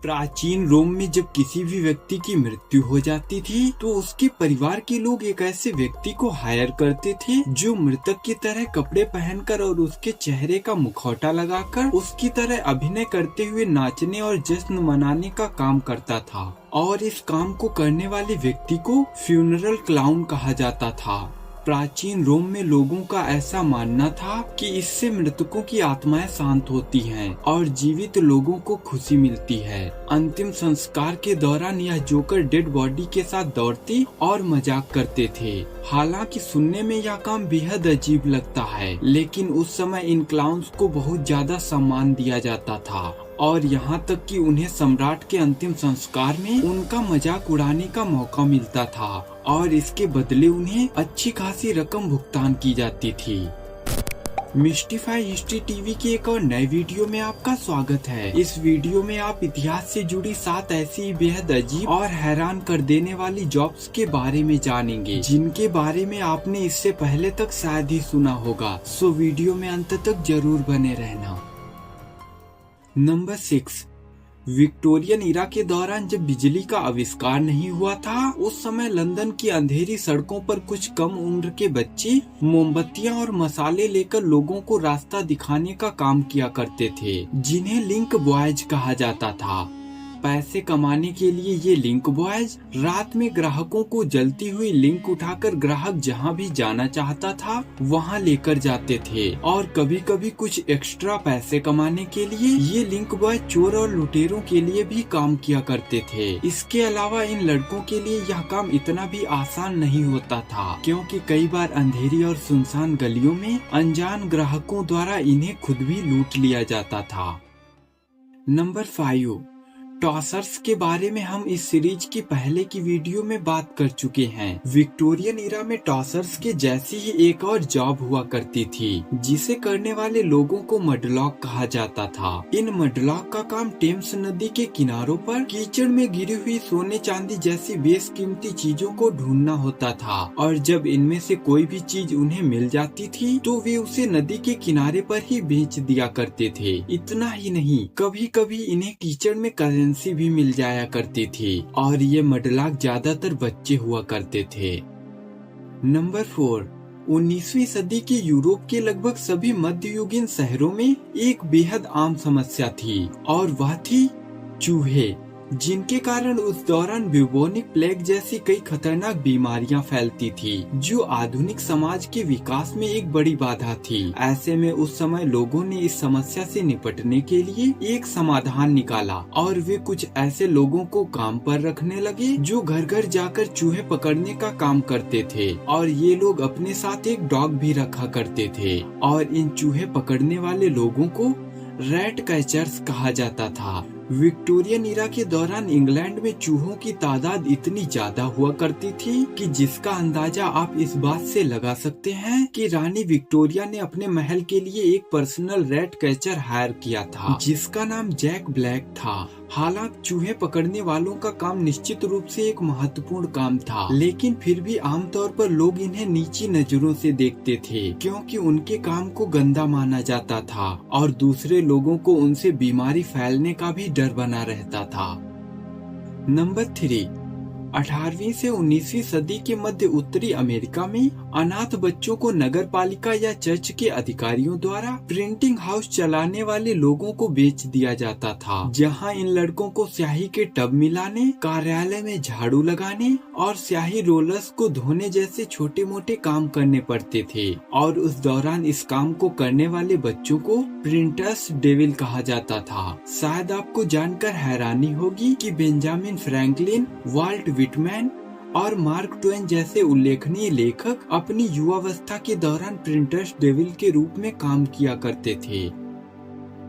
प्राचीन रोम में जब किसी भी व्यक्ति की मृत्यु हो जाती थी तो उसके परिवार के लोग एक ऐसे व्यक्ति को हायर करते थे जो मृतक की तरह कपड़े पहनकर और उसके चेहरे का मुखौटा लगाकर उसकी तरह अभिनय करते हुए नाचने और जश्न मनाने का काम करता था। और इस काम को करने वाले व्यक्ति को फ्यूनरल क्लाउन कहा जाता था। प्राचीन रोम में लोगों का ऐसा मानना था कि इससे मृतकों की आत्माएं शांत होती हैं और जीवित लोगों को खुशी मिलती है। अंतिम संस्कार के दौरान यह जोकर डेड बॉडी के साथ दौड़ती और मजाक करते थे। हालांकि सुनने में यह काम बेहद अजीब लगता है, लेकिन उस समय इन क्लाउन्स को बहुत ज्यादा सम्मान दिया जाता था और यहाँ तक कि उन्हें सम्राट के अंतिम संस्कार में उनका मजाक उड़ाने का मौका मिलता था और इसके बदले उन्हें अच्छी खासी रकम भुगतान की जाती थी। मिस्टिफाई हिस्ट्री टीवी के एक और नए वीडियो में आपका स्वागत है। इस वीडियो में आप इतिहास से जुड़ी 7 ऐसी बेहद अजीब और हैरान कर देने वाली जॉब्स के बारे में जानेंगे जिनके बारे में आपने इससे पहले तक शायद ही सुना होगा। सो वीडियो में अंत तक जरूर बने रहना। नंबर 6, विक्टोरियन इरा के दौरान जब बिजली का आविष्कार नहीं हुआ था, उस समय लंदन की अंधेरी सड़कों पर कुछ कम उम्र के बच्चे मोमबत्तियां और मसाले लेकर लोगों को रास्ता दिखाने का काम किया करते थे, जिन्हें लिंक बॉयज कहा जाता था। पैसे कमाने के लिए ये लिंक बॉयज रात में ग्राहकों को जलती हुई लिंक उठाकर ग्राहक जहाँ भी जाना चाहता था वहाँ लेकर जाते थे और कभी कभी कुछ एक्स्ट्रा पैसे कमाने के लिए ये लिंक बॉय चोर और लुटेरों के लिए भी काम किया करते थे। इसके अलावा इन लड़कों के लिए यह काम इतना भी आसान नहीं होता था, क्योंकि कई बार अंधेरी और सुनसान गलियों में अनजान ग्राहकों द्वारा इन्हें खुद भी लूट लिया जाता था। नंबर 5, टॉसर्स के बारे में हम इस सीरीज की पहले की वीडियो में बात कर चुके हैं। विक्टोरियन इरा में टॉसर्स के जैसी ही एक और जॉब हुआ करती थी, जिसे करने वाले लोगों को मडलॉक कहा जाता था। इन मडलॉक का काम टेम्स नदी के किनारों पर कीचड़ में गिरी हुई सोने चांदी जैसी बेशकीमती चीजों को ढूंढना होता था और जब इनमें से कोई भी चीज उन्हें मिल जाती थी तो वे उसे नदी के किनारे पर ही बेच दिया करते थे। इतना ही नहीं, कभी कभी इन्हें कीचड़ में भी मिल जाया करती थी और ये मडलाक ज्यादातर बच्चे हुआ करते थे। नंबर 4, 19वीं सदी के यूरोप के लगभग सभी मध्ययुगीन शहरों में एक बेहद आम समस्या थी और वह थी चूहे, जिनके कारण उस दौरान ब्यूबोनिक प्लेग जैसी कई खतरनाक बीमारियां फैलती थी, जो आधुनिक समाज के विकास में एक बड़ी बाधा थी। ऐसे में उस समय लोगों ने इस समस्या से निपटने के लिए एक समाधान निकाला और वे कुछ ऐसे लोगों को काम पर रखने लगे जो घर घर जाकर चूहे पकड़ने का काम करते थे और ये लोग अपने साथ एक डॉग भी रखा करते थे और इन चूहे पकड़ने वाले लोगों को रैट कैचर्स कहा जाता था। विक्टोरियन इरा के दौरान इंग्लैंड में चूहों की तादाद इतनी ज्यादा हुआ करती थी कि जिसका अंदाजा आप इस बात से लगा सकते हैं कि रानी विक्टोरिया ने अपने महल के लिए एक पर्सनल रैट कैचर हायर किया था, जिसका नाम जैक ब्लैक था। हालांकि चूहे पकड़ने वालों का काम निश्चित रूप से एक महत्वपूर्ण काम था, लेकिन फिर भी आमतौर पर लोग इन्हें नीची नजरों से देखते थे, क्योंकि उनके काम को गंदा माना जाता था और दूसरे लोगों को उनसे बीमारी फैलने का भी डर बना रहता था। नंबर 3, 18वीं से 19वीं सदी के मध्य उत्तरी अमेरिका में अनाथ बच्चों को नगर पालिका या चर्च के अधिकारियों द्वारा प्रिंटिंग हाउस चलाने वाले लोगों को बेच दिया जाता था, जहां इन लड़कों को स्याही के टब मिलाने, कार्यालय में झाड़ू लगाने और स्याही रोलर्स को धोने जैसे छोटे मोटे काम करने पड़ते थे और उस दौरान इस काम को करने वाले बच्चों को प्रिंटर्स डेविल कहा जाता था। शायद आपको जानकर हैरानी होगी कि बेंजामिन फ्रैंकलिन, वाल्ट विटमैन और मार्क ट्वेन जैसे उल्लेखनीय लेखक अपनी युवावस्था के दौरान प्रिंटर्स डेविल के रूप में काम किया करते थे।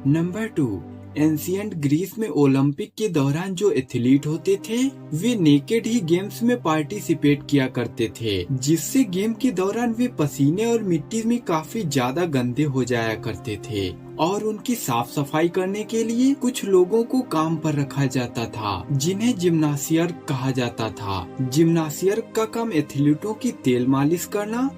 नंबर 2, एंशिएंट ग्रीस में ओलंपिक के दौरान जो एथलीट होते थे वे नेकेड ही गेम्स में पार्टिसिपेट किया करते थे, जिससे गेम के दौरान वे पसीने और मिट्टी में काफी ज्यादा गंदे हो जाया करते थे और उनकी साफ सफाई करने के लिए कुछ लोगों को काम पर रखा जाता था, जिन्हें जिम्नासियर कहा जाता था। जिम्नासियर का काम एथलीटों की तेल मालिश करना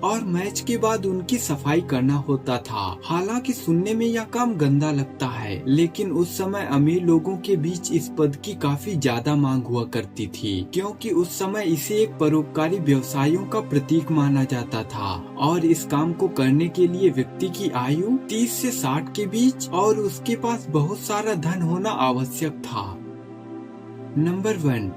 और मैच के बाद उनकी सफाई करना होता था। हालांकि सुनने में यह काम गंदा लगता है, लेकिन उस समय अमीर लोगों के बीच इस पद की काफी ज्यादा मांग हुआ करती थी, क्योंकि उस समय इसे एक परोपकारी व्यवसायों का प्रतीक माना जाता था। और इस काम को करने के लिए व्यक्ति की आयु 30 से 60 के बीच और उसके पास बहुत सारा धन होना आवश्यक था। नंबर 1,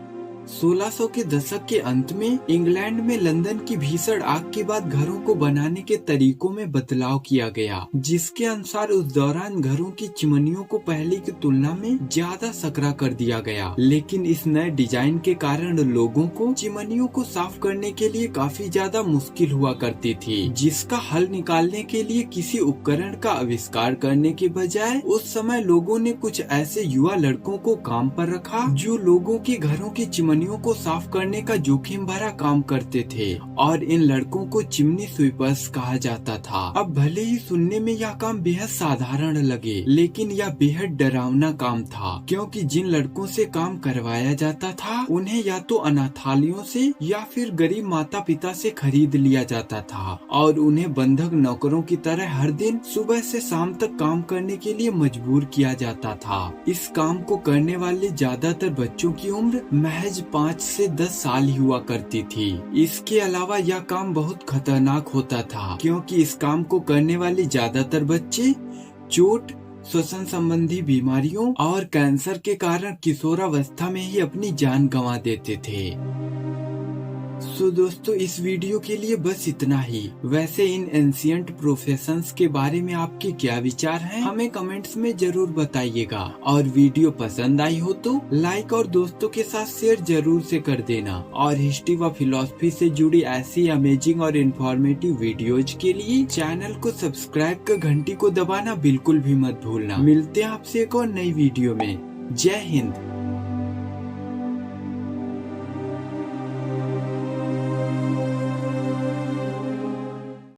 1600 के दशक के अंत में इंग्लैंड में लंदन की भीषण आग के बाद घरों को बनाने के तरीकों में बदलाव किया गया, जिसके अनुसार उस दौरान घरों की चिमनियों को पहले की तुलना में ज्यादा सकरा कर दिया गया। लेकिन इस नए डिजाइन के कारण लोगों को चिमनियों को साफ करने के लिए काफी ज्यादा मुश्किल हुआ करती थी, जिसका हल निकालने के लिए किसी उपकरण का आविष्कार करने के बजाय उस समय लोगों ने कुछ ऐसे युवा लड़कों को काम पर रखा जो लोगों के घरों की चिमनियों को साफ करने का जोखिम भरा काम करते थे, और इन लड़कों को चिमनी स्वीपर्स कहा जाता था। अब भले ही सुनने में यह काम बेहद साधारण लगे, लेकिन यह बेहद डरावना काम था, क्योंकि जिन लड़कों से काम करवाया जाता था उन्हें या तो अनाथालयों से या फिर गरीब माता पिता से खरीद लिया जाता था, और उन्हें बंधक नौकरों की तरह हर दिन सुबह से शाम तक काम करने के लिए मजबूर किया जाता था। इस काम को करने वाले ज्यादातर बच्चों की उम्र महज 5 से 10 साल ही हुआ करती थी। इसके अलावा यह काम बहुत खतरनाक होता था, क्योंकि इस काम को करने वाले ज्यादातर बच्चे चोट, श्वसन संबंधी बीमारियों और कैंसर के कारण किशोरावस्था में ही अपनी जान गंवा देते थे। सो दोस्तों, इस वीडियो के लिए बस इतना ही। वैसे इन एंशिएंट प्रोफेशंस के बारे में आपके क्या विचार हैं, हमें कमेंट्स में जरूर बताइएगा। और वीडियो पसंद आई हो तो लाइक और दोस्तों के साथ शेयर जरूर से कर देना। और हिस्ट्री व फिलॉसफी से जुड़ी ऐसी अमेजिंग और इन्फॉर्मेटिव वीडियोज के लिए चैनल को सब्सक्राइब कर घंटी को दबाना बिल्कुल भी मत भूलना। मिलते हैं आपसे एक और नई वीडियो में। जय हिंद।